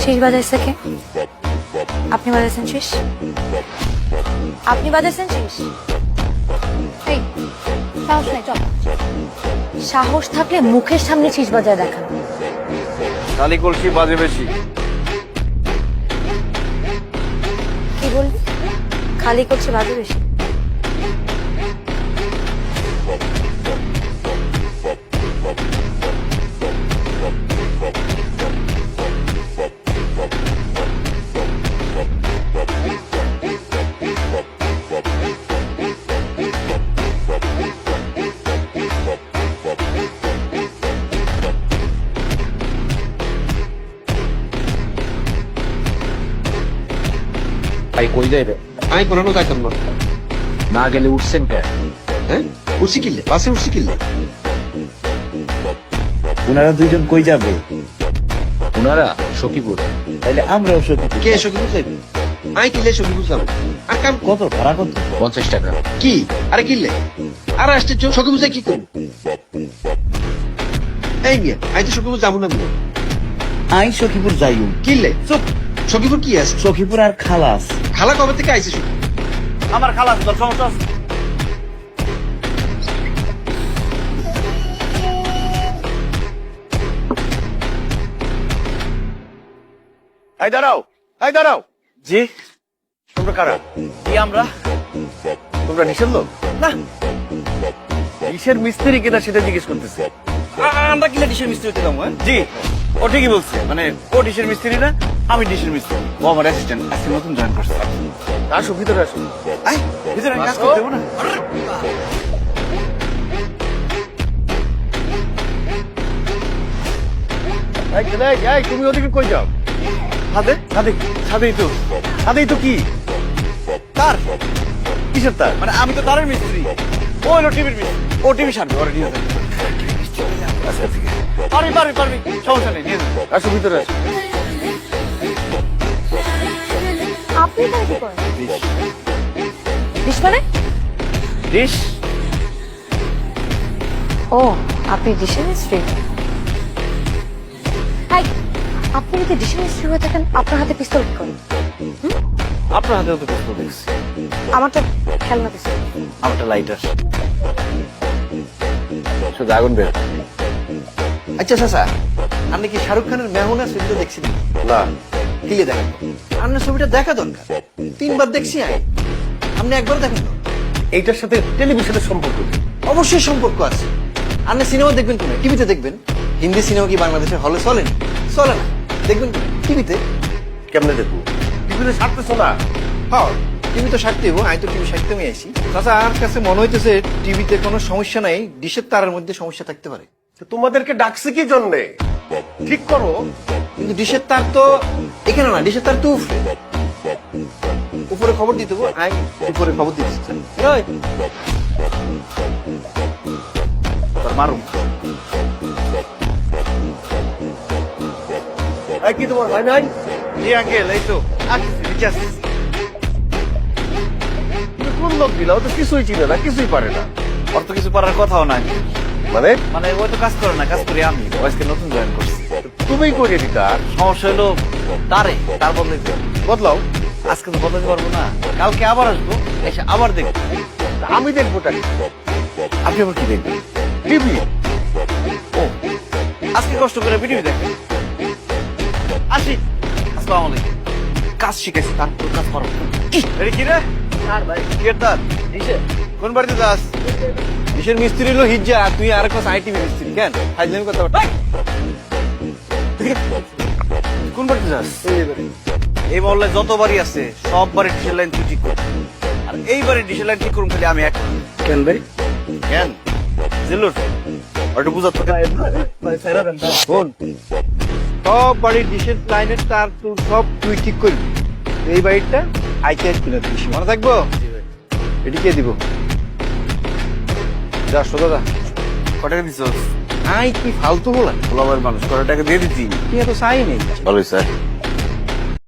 শেষ বাজাইছে কে? আপনি বাজাইছেন শেষ? আপনি বাজাইছেন শেষ? এই সাহস নাই, চল। সাহস থাকলে মুখের সামনে শেষ বাজায় দেখান। খালি কলসি বাজে বেশি। কি বলবি? খালি করছে বাজে বেশি? ভাই কই যাইবে? আমি কোনোদিনও যাইতাম না। না গেলে উঠছেন কে? হ্যাঁ, উঠছি কিনলে, বাসে উঠছি কিনলে। ওনারা দুইজন কই যাবে? ওনারা সখীপুর। তাইলে আমরাও সখীপুর। কে সখীপুর যাইবে? আমি কিনলে সখীপুর যাবো। আর কাম কত ভাড়া কত? 50 টাকা। কি? আরে কিনলে আর আসতে সখীপুর যাই কি করবো? এই মিয়া, আমি তো সখীপুর যাবো না। আই সখীপুর যাইও। কিনলে চুপ। সখীপুর কি আছে? সখীপুর আর খালাস। খালা কবে থেকে আইছে? আমার খালাস তোর সমস্যা আছে? এই দাঁড়াও, এই দাঁড়াও। জি, তোমরা কারা? কি আমরা? তোমরা ডিশের লোক? না, ডিশের মিস্ত্রি কিনা সেটা জিজ্ঞেস করতেছে। আমরা কিনা ডিশের মিস্ত্রি হতে যাবো? জি, ও ঠিকই বলছে। মানে ও ডিশের মিস্ত্রি না, আমি ডিশের মিস্ত্রি। ও আমার অ্যাসিস্ট্যান্ট, আজকে নতুন জয়েন করছে। আসো ভিতরে আসো। আয় ভিতরে কাজ করতে দেবো না। তুমি ওদিকে কই যাও? ছাদে ছাদে ছাদেই তো। ছাদেই তো কি তার? কিসের তার? মানে আমি তো তারের মিস্ত্রি, ও হলো টিভির মিস্ত্রি। ও টিভি সারবে, ওরা নিয়ে যাবে। পারবি পারবি পারবি, সমস্যা নেই, নিয়ে যাবে। আসো ভিতরে আসো। আপনি এখানে কি করেন? ডিশ মানে? ডিশ? ও, আপনি ডিশের মিস্ত্রি? হাই, আপনি যদি ডিশের মিস্ত্রি হয়ে থাকেন, আপনার হাতে পিস্তল কি করেন? আপনার হাতেও তো পিস্তল দেখছি। আমারটা খেলনা পিস্তল। আমারটা লাইটার। শুধু আগুন বের। আচ্ছা চাচা, আপনি কি শাহরুখ খানের মেহুনা ছবিটা দেখছেন? না, কিলে দেখেন। আপনার ছবিটা দেখা দরকার। 3বার দেখছি আমি, আপনি একবার দেখেন না। এইটার সাথে টেলিভিশনের সম্পর্ক কি? অবশ্যই সম্পর্ক আছে। আপনি সিনেমা দেখবেন কোনে? টিভিতে দেখবেন। হিন্দি সিনেমা কি বাংলাদেশের হলে চলে না? চলে না। দেখবেন কোনে? টিভিতে। কেমনে দেখবো? টিভিতে ছাড়তেছো না? হ্যাঁ, টিভি তো সারতে হবো। আমি তো টিভি সারতে আমি আইছি। চাচা, আমার কাছে মনে হইতেছে টিভিতে কোনো সমস্যা নাই, ডিশের তারের মধ্যে সমস্যা থাকতে পারে। তো তোমাদেরকে ডাকছে কি জন্যে? ঠিক করো। কিন্তু ডিশের তার তো এখানে না, ডিশের তার তো উপরে। উপরে খবর দিতে হবো, আমি উপরে খবর দিচ্ছি। ওই, তোর মারুম। এই কি তোমার ভাই নাই? জি আঙ্কেল, এই তো আসছি, নিচে আসছি। তুমি কোন লোক দিলা? ও তো কিছুই চিনে না, কিছুই পারে না। ওর তো কিছু পারার কথাও নাই। মানে? মানে ও তো কাজ করে না, কাজ করি আমি। ও আজকে নতুন জয়েন করছি। তুমিই করিয়ে দিতা। সমস্যা হলো তারে, তার বদলাইতে বদলাও। আজকে তো বদলাতে পারবো না, কালকে আবার আসবো, এসে আবার দেখবো। আমি দেখবো টাকা। আপনি আবার কি দেখবেন? টিভি। ও, আজকে কষ্ট করে ভিডিও দেখেন। আসি। আসসালামু আলাইকুম। কাজ শিখেছি, তারপর কাজ করো। কি রে? আর ভাই, কি তার? কিসে? কোন বাড়িতে যাস? ডিশের মিস্ত্রি হলো হিজ্জা, আর তুই আর একটা আইটিভি মিস্ত্রি। কেন ফাইজলামি কথা বল? কোন বাড়িতে যাস? এই মহল্লায় যত বাড়ি আছে সব বাড়ির ডিশের লাইন তুই ঠিক কর। আর এই বাড়ির ডিশের লাইন ঠিক করুন খালি আমি এক। কেন ভাই? কেন? জিল্লুর ওটা বুঝাতে শোন, সব বাড়ির ডিশের লাইনের তার তুই সব তুই ঠিক করবি। এই বাড়িটা আইতে আসবি না, তুই মনে থাকবো। এটি কে দিব? যা সোজা যা। কটাকা দিছ? আই কি ফালতু বলা? গোলামের মানুষ কটা টাকা দিয়ে দিচ্ছি। তুই এত চাই নেই। ভালোই স্যার।